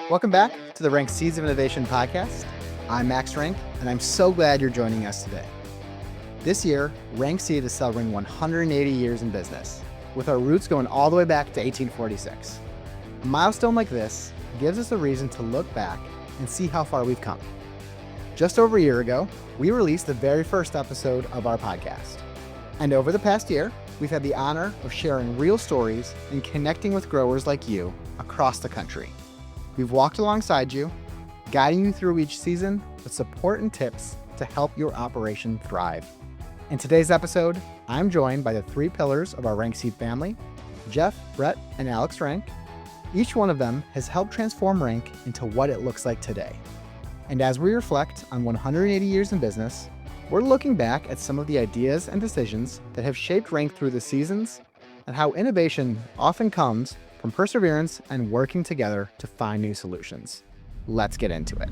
Welcome back to the Renk Seeds of Innovation podcast. I'm Alex Renk, and I'm so glad you're joining us today. This year, Renk Seed is celebrating 180 years in business, with our roots going all the way back to 1846. A milestone like this gives us a reason to look back and see how far we've come. Just over a year ago, we released the very first episode of our podcast. And over the past year, we've had the honor of sharing real stories and connecting with growers like you across the country. We've walked alongside you, guiding you through each season with support and tips to help your operation thrive. In today's episode, I'm joined by the three pillars of our Renk Seed family, Jeff, Brett, and Alex Renk. Each one of them has helped transform Renk into what it looks like today. And as we reflect on 180 years in business, we're looking back at some of the ideas and decisions that have shaped Renk through the seasons and how innovation often comes from perseverance and working together to find new solutions. Let's get into it.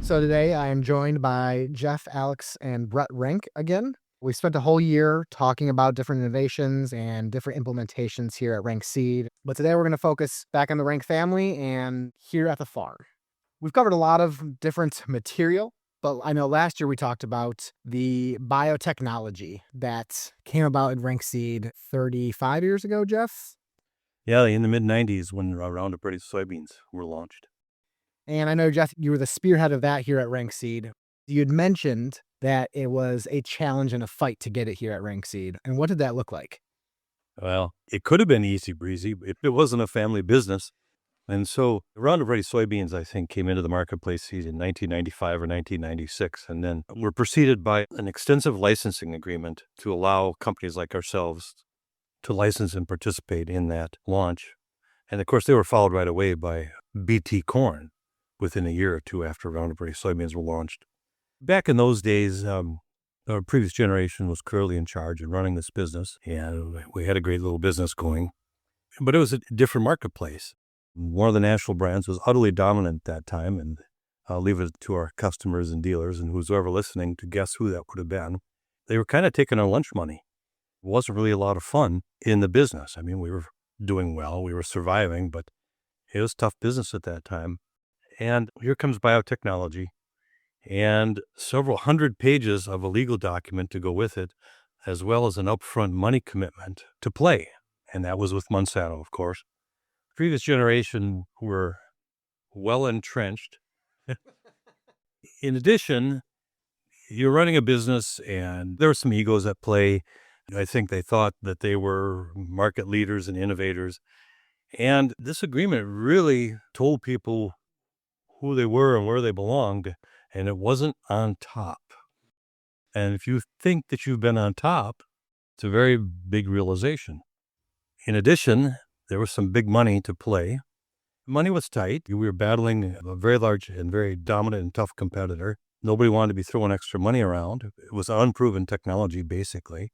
So today I am joined by Jeff, Alex, and Brett Renk again. We spent a whole year talking about different innovations and different implementations here at Renk Seed. But today we're going to focus back on the Renk family and here at the farm. We've covered a lot of different material, but I know last year we talked about the biotechnology that came about at Renk Seed 35 years ago, Jeff? Yeah, in the mid-90s when Roundup Ready soybeans were launched. And I know, Jeff, you were the spearhead of that here at Renk Seed. You had mentioned that it was a challenge and a fight to get it here at Renk Seed. And what did that look like? Well, it could have been easy breezy if it wasn't a family business. And so Roundup Ready soybeans, I think, came into the marketplace in 1995 or 1996, and then were preceded by an extensive licensing agreement to allow companies like ourselves to license and participate in that launch. And of course, they were followed right away by BT corn within a year or two after Roundup Ready soybeans were launched. Back in those days, our previous generation was clearly in charge and running this business, and we had a great little business going. But it was a different marketplace. One of the national brands was utterly dominant at that time, and I'll leave it to our customers and dealers and who's ever listening to guess who that would have been. They were kind of taking our lunch money. It wasn't really a lot of fun in the business. I mean, we were doing well, we were surviving, but it was tough business at that time. And here comes biotechnology and several hundred pages of a legal document to go with it, as well as an upfront money commitment to play. And that was with Monsanto, of course. Previous generation were well entrenched. In addition, you're running a business and there were some egos at play. I think they thought that they were market leaders and innovators. And this agreement really told people who they were and where they belonged, and it wasn't on top. And if you think that you've been on top, it's a very big realization. In addition, there was some big money to play. Money was tight. We were battling a very large and very dominant and tough competitor. Nobody wanted to be throwing extra money around. It was unproven technology, basically.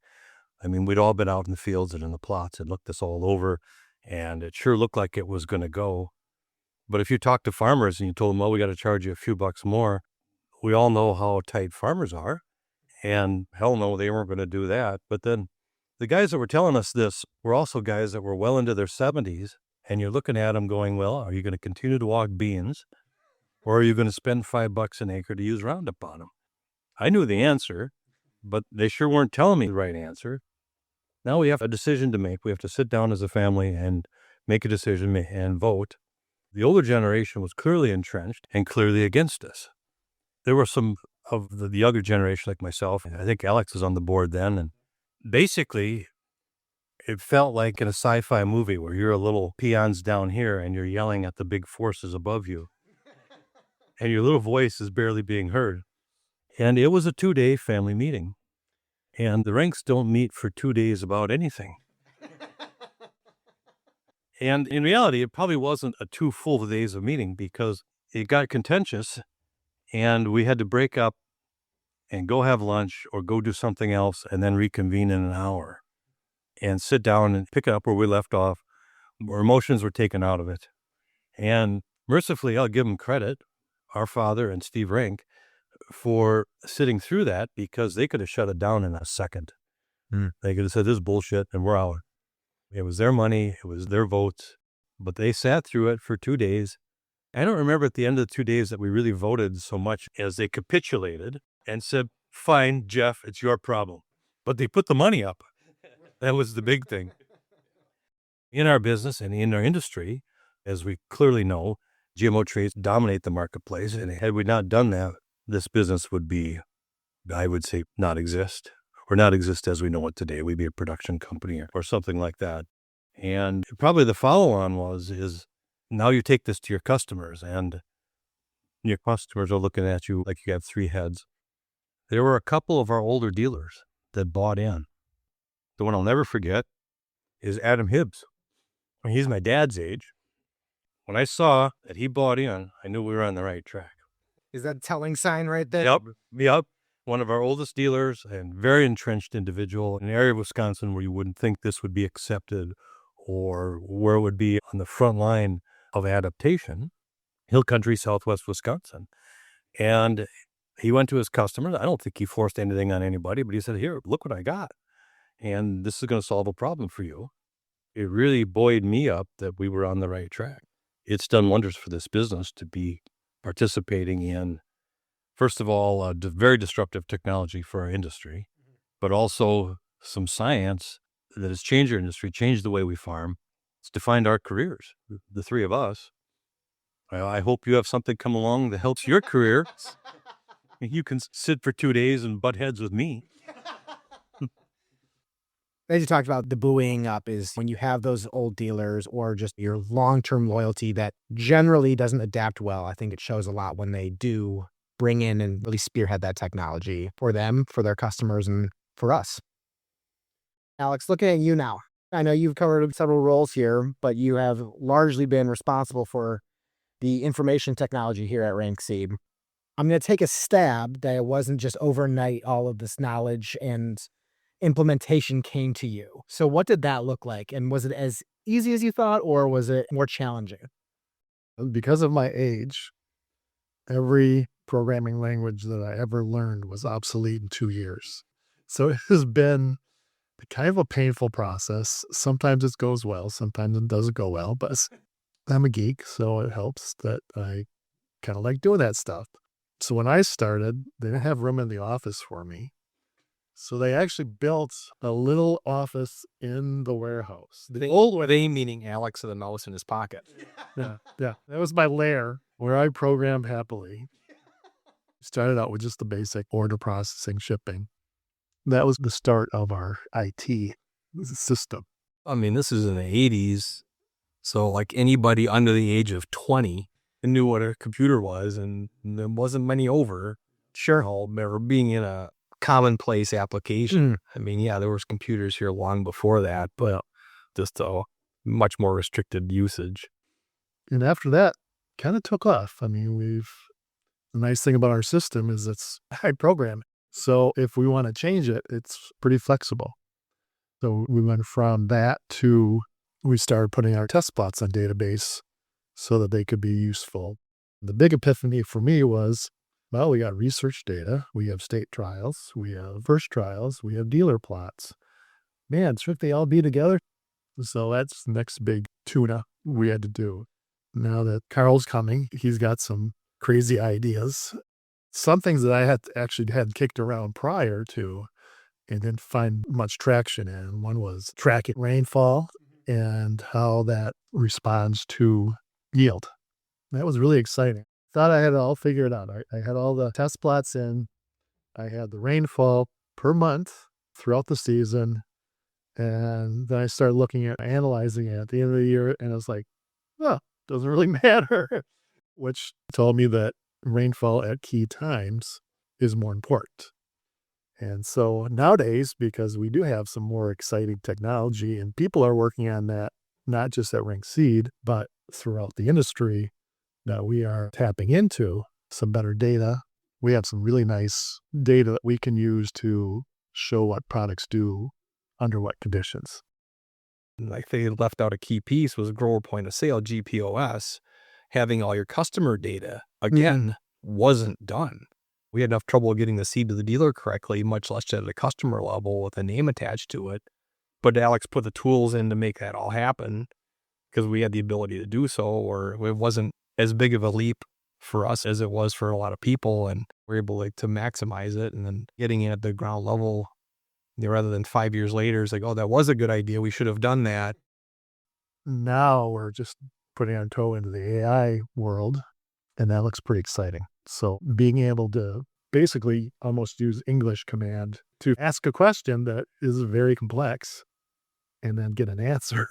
I mean, we'd all been out in the fields and in the plots and looked this all over, and it sure looked like it was going to go. But if you talk to farmers and you told them, well, we got to charge you a few bucks more, we all know how tight farmers are. And hell no, they weren't going to do that. But then the guys that were telling us this were also guys that were well into their 70s, and you're looking at them going, well, are you going to continue to walk beans, or are you going to spend $5 an acre to use Roundup on them? I knew the answer, but they sure weren't telling me the right answer. Now we have a decision to make. We have to sit down as a family and make a decision and vote. The older generation was clearly entrenched and clearly against us. There were some of the younger generation like myself, and I think Alex was on the board then, and basically, it felt like in a sci-fi movie where you're a little peons down here and you're yelling at the big forces above you. And your little voice is barely being heard. And it was a 2-day family meeting. And the Renks don't meet for 2 days about anything. And in reality, it probably wasn't a 2 full days of meeting because it got contentious and we had to break up and go have lunch or go do something else and then reconvene in an hour and sit down and pick it up where we left off. Our emotions were taken out of it. And mercifully, I'll give them credit, our father and Steve Renk, for sitting through that because they could have shut it down in a second. They could have said, this is bullshit and we're out. It was their money. It was their votes. But they sat through it for 2 days I don't remember at the end of the 2 days that we really voted so much as they capitulated and said, fine, Jeff, it's your problem. But they put the money up. That was the big thing. In our business and in our industry, as we clearly know, GMO traits dominate the marketplace. And had we not done that, this business would be, I would say, not exist, or not exist as we know it today. We'd be a production company or something like that. And probably the follow-on is now you take this to your customers, and your customers are looking at you like you have three heads. There were a couple of our older dealers that bought in. The one I'll never forget is Adam Hibbs. He's my dad's age. When I saw that he bought in, I knew we were on the right track. Is that a telling sign right there? Yep. One of our oldest dealers and very entrenched individual in an area of Wisconsin where you wouldn't think this would be accepted or where it would be on the front line of adaptation, Hill Country, Southwest Wisconsin. And he went to his customers. I don't think he forced anything on anybody, but he said, here, look what I got. And this is going to solve a problem for you. It really buoyed me up that we were on the right track. It's done wonders for this business to be participating in, first of all, very disruptive technology for our industry, but also some science that has changed our industry, changed the way we farm. It's defined our careers, the three of us. I hope you have something come along that helps your career. You can sit for 2 days and butt heads with me. As you talked about, the buoying up is when you have those old dealers or just your long-term loyalty that generally doesn't adapt well. I think it shows a lot when they do bring in and really spearhead that technology for them, for their customers, and for us. Alex, looking at you now, I know you've covered several roles here, but you have largely been responsible for the information technology here at Renk Seed. I'm going to take a stab that it wasn't just overnight all of this knowledge and implementation came to you. So what did that look like? And was it as easy as you thought, or was it more challenging? Because of my age, every programming language that I ever learned was obsolete in 2 years. So it has been kind of a painful process. Sometimes it goes well, sometimes it doesn't go well, but I'm a geek, so it helps that I kind of like doing that stuff. So when I started, they didn't have room in the office for me. So they actually built a little office in the warehouse. They meaning Alex with a mouse in his pocket. Yeah. That was my lair where I programmed happily. Started out with just the basic order processing, shipping. That was the start of our IT system. I mean, this is in the 80s. So like anybody under the age of 20 knew what a computer was, and there wasn't many over. Sure. Or being in a commonplace application. I mean, yeah, there was computers here long before that, but just a much more restricted usage. And after that, kind of took off. I mean, the nice thing about our system is it's high programming. So if we want to change it, it's pretty flexible. So we went from that to we started putting our test plots on database so that they could be useful. The big epiphany for me was, well, we got research data, we have state trials, we have first trials, we have dealer plots. Man, should they all be together? So that's the next big tune-up we had to do. Now that Carl's coming, he's got some crazy ideas. Some things that I had kicked around prior to and didn't find much traction in. One was tracking rainfall and how that responds to yield. That was really exciting. Thought I had it all figured out. I had all the test plots in. I had the rainfall per month throughout the season. And then I started looking at analyzing it at the end of the year. And I was like, oh, doesn't really matter. Which told me that rainfall at key times is more important. And so nowadays, because we do have some more exciting technology and people are working on that, not just at Renk Seed, but throughout the industry, that we are tapping into some better data. We have some really nice data that we can use to show what products do under what conditions. Like they left out a key piece was grower point of sale, GPOS. Having all your customer data, again, wasn't done. We had enough trouble getting the seed to the dealer correctly, much less at a customer level with a name attached to it. But Alex put the tools in to make that all happen because we had the ability to do so, or it wasn't as big of a leap for us as it was for a lot of people, and we're able to maximize it. And then getting in at the ground level, rather than 5 years later, it's like, oh, that was a good idea. We should have done that. Now we're just putting our toe into the AI world, and that looks pretty exciting. So being able to basically almost use English command to ask a question that is very complex and then get an answer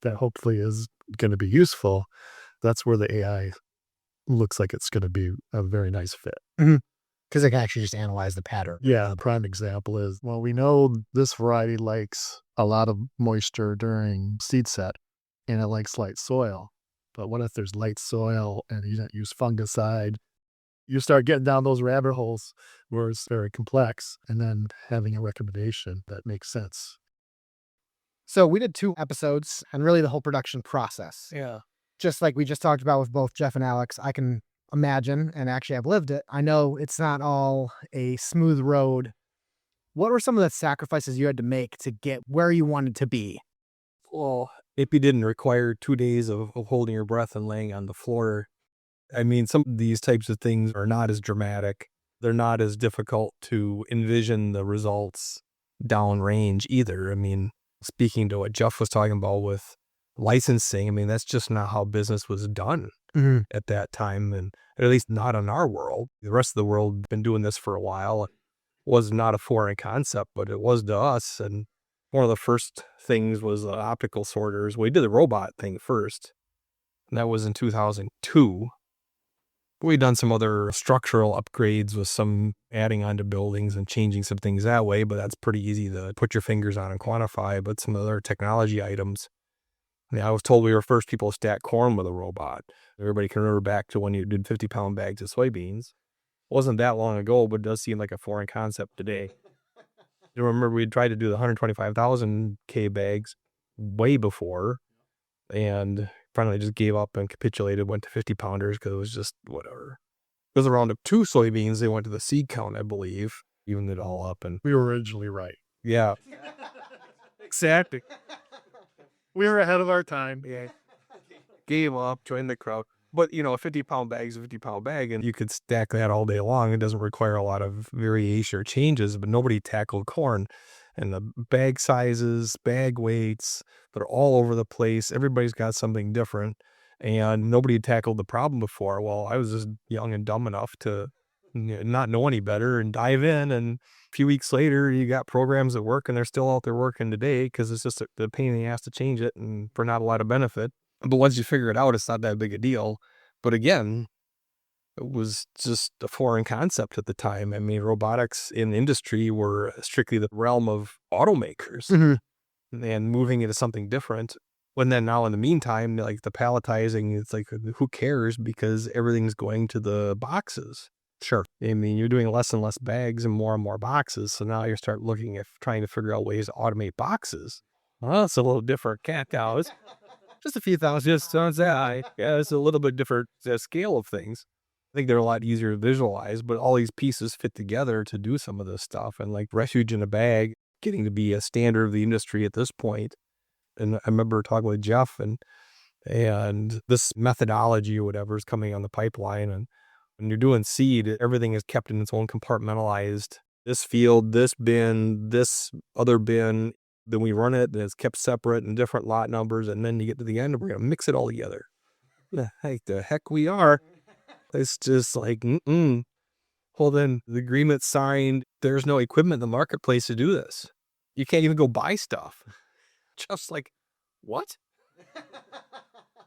that hopefully is going to be useful. That's where the AI looks like it's going to be a very nice fit. Because it can actually just analyze the pattern. Yeah, a prime example is, well, we know this variety likes a lot of moisture during seed set, and it likes light soil. But what if there's light soil and you don't use fungicide? You start getting down those rabbit holes where it's very complex, and then having a recommendation that makes sense. So we did 2 episodes and really the whole production process. Yeah. Just like we just talked about with both Jeff and Alex, I can imagine, and actually I've lived it. I know it's not all a smooth road. What were some of the sacrifices you had to make to get where you wanted to be? Well, if you didn't require 2 days of holding your breath and laying on the floor, I mean, some of these types of things are not as dramatic. They're not as difficult to envision the results downrange either. I mean, speaking to what Jeff was talking about with licensing, I mean, that's just not how business was done at that time, and at least not in our world. The rest of the world had been doing this for a while. It was not a foreign concept, but it was to us. And one of the first things was optical sorters. We did the robot thing first, and that was in 2002. We've done some other structural upgrades with some adding onto buildings and changing some things that way, but that's pretty easy to put your fingers on and quantify. But some other technology items, I was told we were first people to stack corn with a robot. Everybody can remember back to when you did 50-pound bags of soybeans. It wasn't that long ago, but it does seem like a foreign concept today. You remember we tried to do the 125,000 K bags way before, and finally just gave up and capitulated, went to 50 pounders because it was just whatever. It was around 2 soybeans. They went to the seed count, I believe, evened it all up. And We were originally right. yeah, exactly. We were ahead of our time. Yeah. Gave up, joined the crowd. But, a 50-pound bag is a 50-pound bag, and you could stack that all day long. It doesn't require a lot of variation or changes, but nobody tackled corn. And the bag sizes, bag weights, they're all over the place. Everybody's got something different, and nobody had tackled the problem before. Well, I was just young and dumb enough to not know any better and dive in. And a few weeks later, you got programs that work, and they're still out there working today because it's just the pain in the ass to change it and for not a lot of benefit. But once you figure it out, it's not that big a deal. But again, it was just a foreign concept at the time. I mean, robotics in industry were strictly the realm of automakers and moving into something different. When then now in the meantime, like the palletizing, it's like, who cares? Because everything's going to the boxes. Sure. I mean, you're doing less and less bags and more boxes. So now you start looking at trying to figure out ways to automate boxes. Well, it's a little different cat cows. Just a few thousand. Just sounds yeah, it's a little bit different scale of things. I think they're a lot easier to visualize, but all these pieces fit together to do some of this stuff. And like refuge in a bag getting to be a standard of the industry at this point. And I remember talking with Jeff and this methodology or whatever is coming on the pipeline. And when you're doing seed, everything is kept in its own compartmentalized. This field, this bin, this other bin. Then we run it, and it's kept separate in different lot numbers. And then you get to the end, and we're going to mix it all together. The heck we are. It's just like, Well, then the agreement's signed. There's no equipment in the marketplace to do this. You can't even go buy stuff. Just like, what?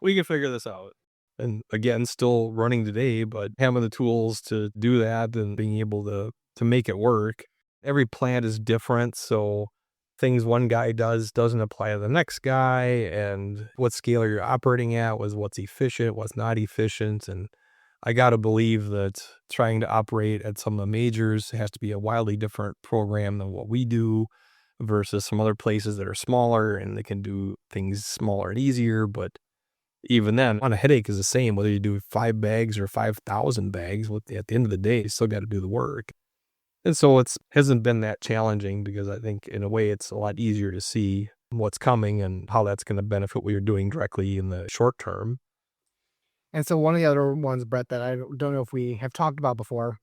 We can figure this out. And again, still running today, but having the tools to do that and being able to make it work. Every plant is different, so things one guy does doesn't apply to the next guy, and what scale you're operating at was what's efficient, what's not efficient. And I got to believe that trying to operate at some of the majors has to be a wildly different program than what we do versus some other places that are smaller and they can do things smaller and easier. But even then, on a headache is the same, whether you do 5 bags or 5,000 bags. At the end of the day, you still got to do the work. And so it hasn't been that challenging because I think in a way it's a lot easier to see what's coming and how that's going to benefit what you're doing directly in the short term. And so one of the other ones, Brett, that I don't know if we have talked about before,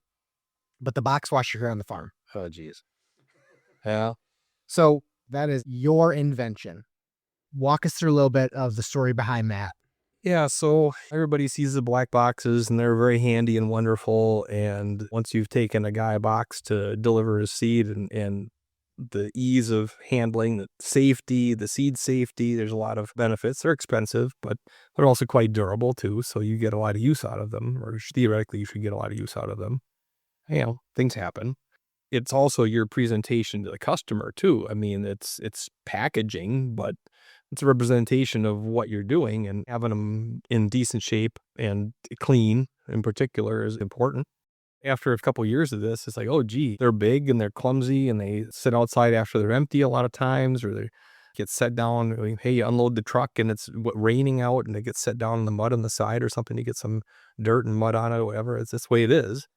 but the box washer here on the farm. Oh, geez. Yeah. So that is your invention. Walk us through a little bit of the story behind that. Yeah, so everybody sees the black boxes and they're very handy and wonderful. And once you've taken a guy a box to deliver his seed and the ease of handling, the safety, the seed safety, there's a lot of benefits. They're expensive, but they're also quite durable too. So you get a lot of use out of them, or theoretically you should get a lot of use out of them. Things happen. It's also your presentation to the customer too. I mean, it's packaging, but it's a representation of what you're doing, and having them in decent shape and clean in particular is important. After a couple of years of this, it's like, oh, gee, they're big and they're clumsy and they sit outside after they're empty a lot of times, or they get set down. Hey, you unload the truck and it's raining out and they get set down in the mud on the side or something. You get some dirt and mud on it or whatever. It's this way it is.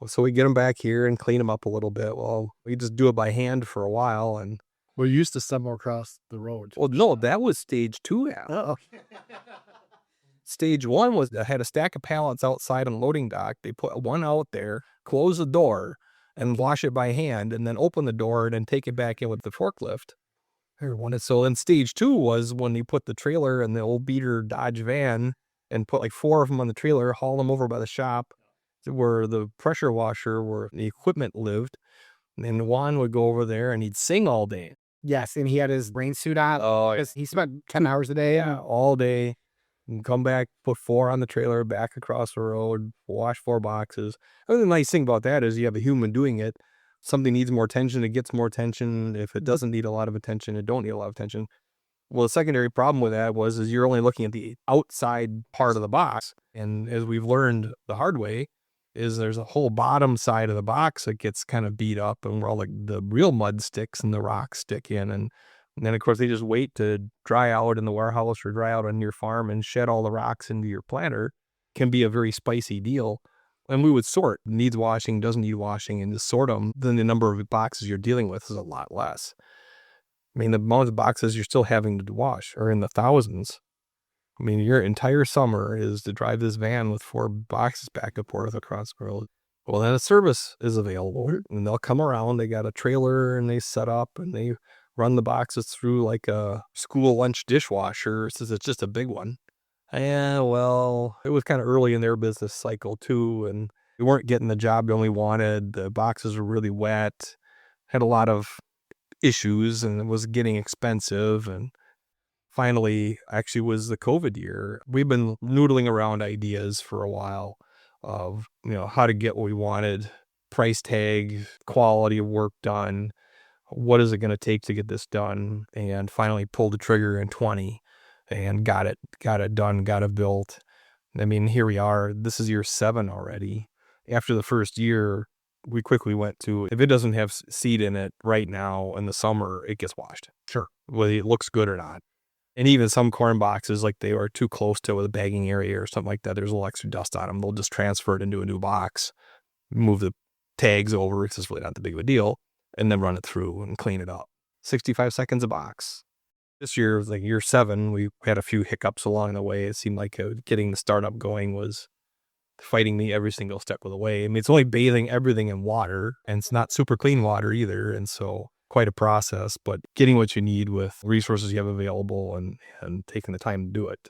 So we get them back here and clean them up a little bit. Well, we just do it by hand for a while. And We used to send them across the road. well, no, that was stage 2. Oh, Stage 1 was I had a stack of pallets outside on the loading dock. They put one out there, close the door, and wash it by hand, and then open the door and then take it back in with the forklift. And so then stage 2 was when you put the trailer in the old beater Dodge van and put like 4 of them on the trailer, haul them over by the shop to where the pressure washer, where the equipment lived. And Juan would go over there and he'd sing all day. yes. And he had his rain suit on. Oh, Because he spent 10 hours a day. yeah, all day. And come back, put 4 on the trailer, back across the road, wash 4 boxes. And the nice thing about that is you have a human doing it. Something needs more attention, it gets more attention. If it doesn't need a lot of attention, it don't need a lot of attention. Well, the secondary problem with that is you're only looking at the outside part of the box. And as we've learned the hard way, is there's a whole bottom side of the box that gets kind of beat up and where all the real mud sticks and the rocks stick in. And then, of course, they just wait to dry out in the warehouse or dry out on your farm and shed all the rocks into your planter. Can be a very spicy deal. And we would sort needs washing, doesn't need washing, and just sort them. Then the number of boxes you're dealing with is a lot less. I mean, the amount of boxes you're still having to wash are in the thousands. I mean, your entire summer is to drive this van with 4 boxes back and forth across the road. Well, then a service is available, and they'll come around. They got a trailer, and they set up, and they run the boxes through like a school lunch dishwasher, since it's just a big one. Yeah, well, it was kind of early in their business cycle too, and we weren't getting the job we wanted. The boxes were really wet, had a lot of issues, and it was getting expensive. And finally, actually, was the COVID year. We've been noodling around ideas for a while of how to get what we wanted, price tag, quality of work done. What is it going to take to get this done? And finally pulled the trigger in 20 and got it done, got it built. I mean, here we are. This is year 7 already. After the first year, we quickly went to, if it doesn't have seed in it right now in the summer, it gets washed. Sure. Whether it looks good or not. And even some corn boxes, like they are too close to the bagging area or something like that, there's a little extra dust on them. They'll just transfer it into a new box, move the tags over. It's just really not that big of a deal. And then run it through and clean it up. 65 seconds a box. This year was like year 7. We had a few hiccups along the way. It seemed like getting the startup going was fighting me every single step of the way. I mean, it's only bathing everything in water, and it's not super clean water either. And so quite a process, but getting what you need with resources you have available and taking the time to do it.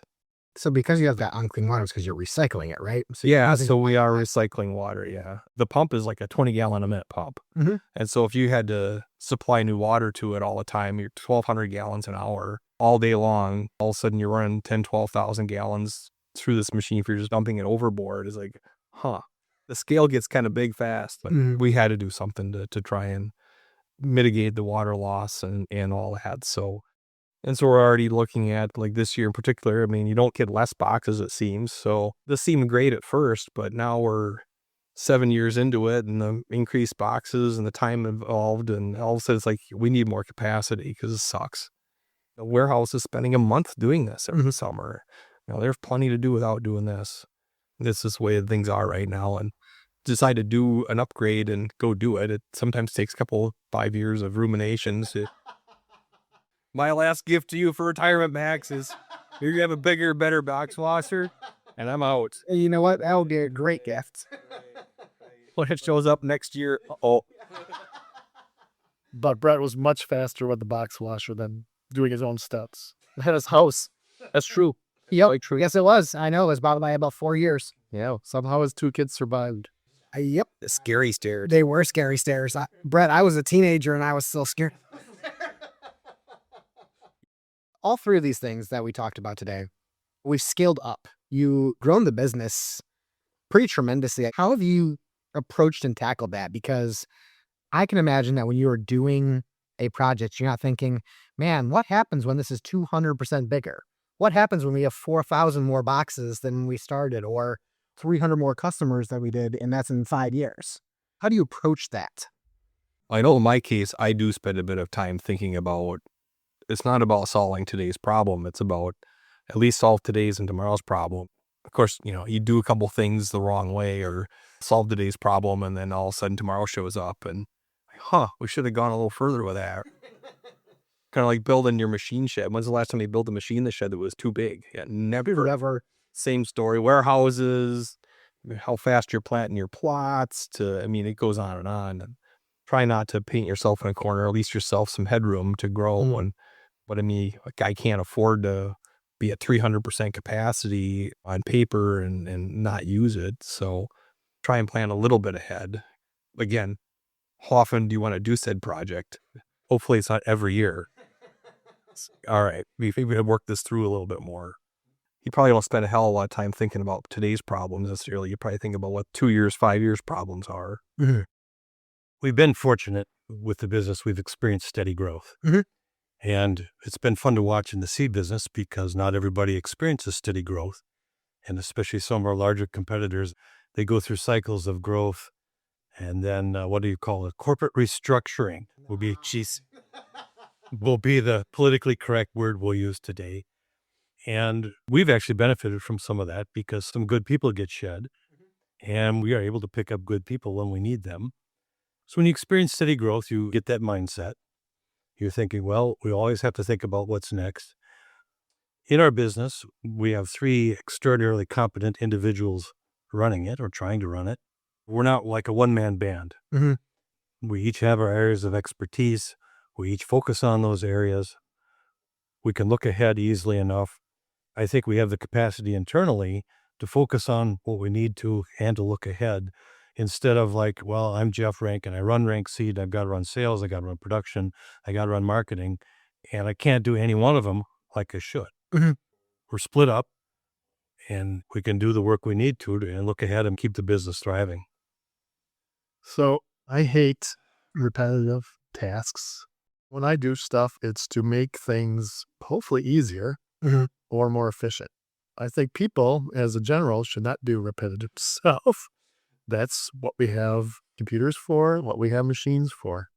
So because you have that unclean water, it's because you're recycling it, right? So Yeah, so we are recycling water, yeah. The pump is like a 20-gallon a minute pump. Mm-hmm. And so if you had to supply new water to it all the time, you're 1,200 gallons an hour all day long. All of a sudden you're running 10, 12,000 gallons through this machine. If you're just dumping it overboard, it's like, the scale gets kind of big fast. But we had to do something to try and mitigate the water loss and all that. So we're already looking at, like this year in particular, I mean, you don't get less boxes, it seems. So this seemed great at first, but now we're 7 years into it, and the increased boxes and the time involved, and all of a sudden it's like, we need more capacity because it sucks. The warehouse is spending a month doing this every summer. There's plenty to do without doing this. This is the way things are right now, and decide to do an upgrade and go do it. It sometimes takes 5 years of ruminations. My last gift to you for retirement, Max, is you're going to have a bigger, better box washer, and I'm out. You know what? That would be a great gift. When it shows up next year, oh, But Brett was much faster with the box washer than doing his own steps. At his house. that's true. Yep. Quite true. Yes, it was. I know. It was about 4 years. Yeah. Somehow his 2 kids survived. Yep. The scary stairs. They were scary stairs. Brett, I was a teenager and I was still scared. All 3 of these things that we talked about today, we've scaled up. You've grown the business pretty tremendously. How have you approached and tackled that? Because I can imagine that when you are doing a project, you're not thinking, man, what happens when this is 200% bigger? What happens when we have 4,000 more boxes than when we started, or 300 more customers than we did, and that's in 5 years? How do you approach that? I know in my case, I do spend a bit of time thinking about, it's not about solving today's problem. It's about at least solve today's and tomorrow's problem. Of course, you do a couple things the wrong way or solve today's problem, and then all of a sudden tomorrow shows up and, we should have gone a little further with that. Kind of like building your machine shed. When's the last time you built a machine in the shed that was too big? Yeah, never. Same story. Warehouses, how fast you're planting your plots it goes on. And try not to paint yourself in a corner, at least yourself some headroom to grow. But I can't afford to be at 300% capacity on paper and not use it. So try and plan a little bit ahead. Again, how often do you want to do said project? Hopefully it's not every year. All right, we think we could work this through a little bit more. You probably don't spend a hell of a lot of time thinking about today's problems necessarily. You probably think about what 2 years, 5 years problems are. Mm-hmm. We've been fortunate with the business. We've experienced steady growth. Mm-hmm. And it's been fun to watch in the seed business because not everybody experiences steady growth. And especially some of our larger competitors, they go through cycles of growth. And then what do you call it? Corporate restructuring will be the politically correct word we'll use today. And we've actually benefited from some of that because some good people get shed and we are able to pick up good people when we need them. So when you experience steady growth, you get that mindset. You're thinking, well, we always have to think about what's next. In our business, we have 3 extraordinarily competent individuals running it or trying to run it. We're not like a one-man band. Mm-hmm. We each have our areas of expertise. We each focus on those areas. We can look ahead easily enough. I think we have the capacity internally to focus on what we need to and to look ahead instead of like, well, I'm Jeff Renk and I run Renk Seed. I've got to run sales. I got to run production. I got to run marketing. And I can't do any one of them like I should. Mm-hmm. We're split up and we can do the work we need to and look ahead and keep the business thriving. So I hate repetitive tasks. When I do stuff, it's to make things hopefully easier or more efficient. I think people, as a general, should not do repetitive stuff. That's what we have computers for, what we have machines for.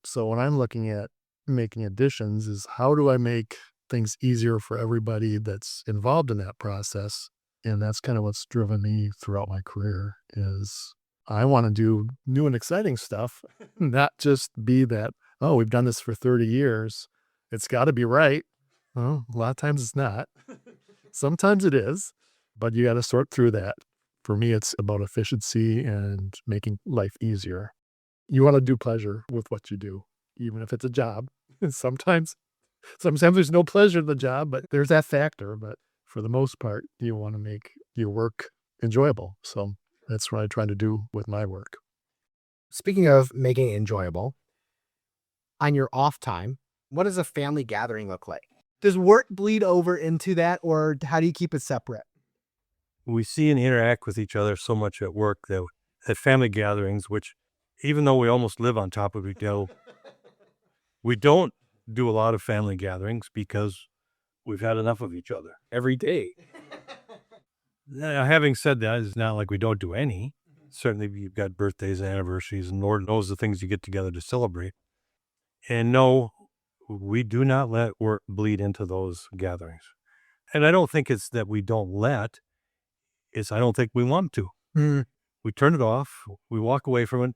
So when I'm looking at making additions is how do I make things easier for everybody that's involved in that process? And that's kind of what's driven me throughout my career is I want to do new and exciting stuff, not just be that, oh, we've done this for 30 years. It's got to be right. Well, a lot of times it's not. Sometimes it is, but you got to sort through that. For me, it's about efficiency and making life easier. You want to do pleasure with what you do, even if it's a job. Sometimes there's no pleasure in the job, but there's that factor. But for the most part, you want to make your work enjoyable. So that's what I try to do with my work. Speaking of making it enjoyable, on your off time, what does a family gathering look like? Does work bleed over into that, or how do you keep it separate? We see and interact with each other so much at work that at family gatherings, which even though we almost live on top of each other, we don't do a lot of family gatherings because we've had enough of each other every day. Now, having said that, it's not like we don't do any. Certainly you've got birthdays, anniversaries, and Lord knows the things you get together to celebrate. And no, we do not let work bleed into those gatherings. And I don't think it's that we don't it's I don't think we want to. We turn it off. We walk away from it.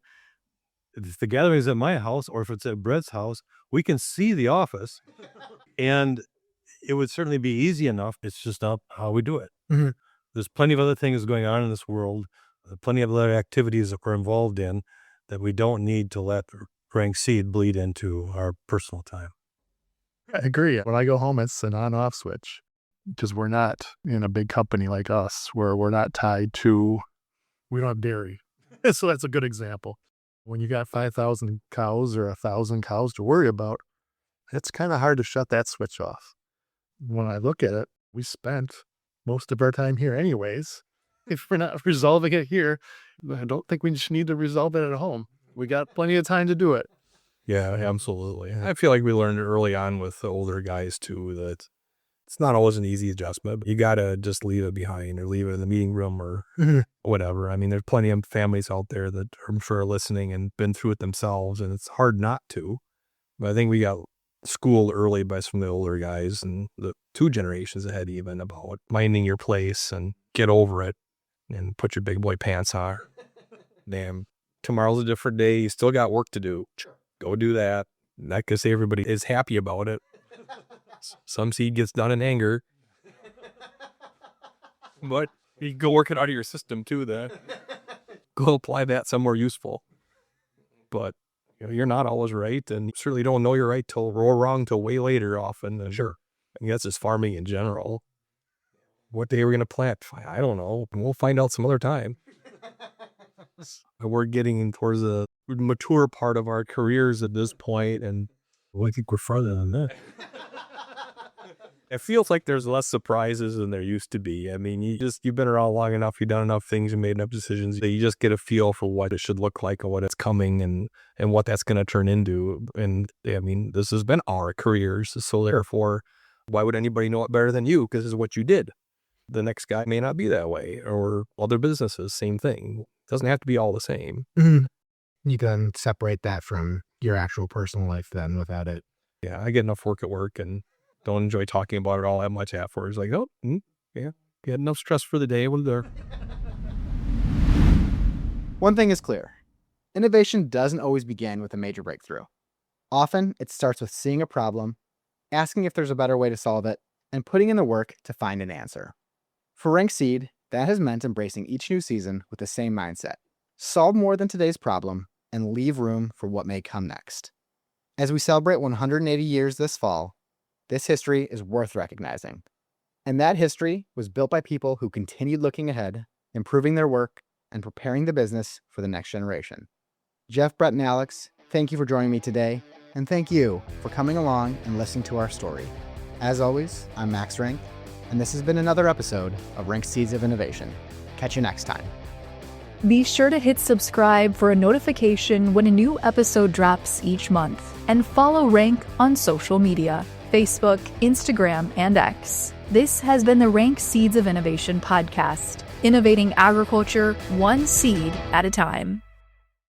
If the gathering is at my house or if it's at Brett's house, we can see the office. And it would certainly be easy enough. It's just not how we do it. There's plenty of other things going on in this world, plenty of other activities that we're involved in that we don't need to let Renk Seed bleed into our personal time. I agree. When I go home, it's an on-off switch because we're not in a big company like us where we're not tied to, we don't have dairy. So that's a good example. When you got 5,000 cows or 1,000 cows to worry about, it's kind of hard to shut that switch off. When I look at it, we spent most of our time here anyways. If we're not resolving it here, I don't think we just need to resolve it at home. We got plenty of time to do it. Yeah, absolutely. I feel like we learned early on with the older guys too that it's not always an easy adjustment. But you got to just leave it behind or leave it in the meeting room or whatever. I mean, there's plenty of families out there that I'm sure are listening and been through it themselves, and it's hard not to. But I think we got schooled early by some of the older guys and the 2 generations ahead even about minding your place and get over it and put your big boy pants on. Damn, tomorrow's a different day. You still got work to do. Go do that. Not because everybody is happy about it. Some seed gets done in anger. But you can go work it out of your system too then. Go apply that somewhere useful. But you're not always right, and you certainly don't know you're right or wrong till way later often. And sure. I guess it's farming in general. What day are we going to plant? I don't know. We'll find out some other time. We're getting towards the mature part of our careers at this point, and Well, I think we're farther than that. it feels like there's less surprises than there used to be. I mean, you've been around long enough, you've done enough things and made enough decisions that you just get a feel for what it should look like and what it's coming and what that's going to turn into. And I mean, this has been our careers, so therefore, why would anybody know it better than you? Because this is what you did. The next guy may not be that way, or other businesses, same thing. It doesn't have to be all the same. Mm-hmm. You can separate that from your actual personal life then without it. Yeah, I get enough work at work and don't enjoy talking about it all that much afterwards. Like, yeah, get enough stress for the day. We're there. One thing is clear. Innovation doesn't always begin with a major breakthrough. Often, it starts with seeing a problem, asking if there's a better way to solve it, and putting in the work to find an answer. For Renk Seed, that has meant embracing each new season with the same mindset. Solve more than today's problem and leave room for what may come next. As we celebrate 180 years this fall, this history is worth recognizing. And that history was built by people who continued looking ahead, improving their work, and preparing the business for the next generation. Jeff, Brett, and Alex, thank you for joining me today, and thank you for coming along and listening to our story. As always, I'm Max Renk, and this has been another episode of Renk Seeds of Innovation. Catch you next time. Be sure to hit subscribe for a notification when a new episode drops each month, and follow Renk on social media, Facebook, Instagram, and X. This has been the Renk Seeds of Innovation podcast, innovating agriculture one seed at a time.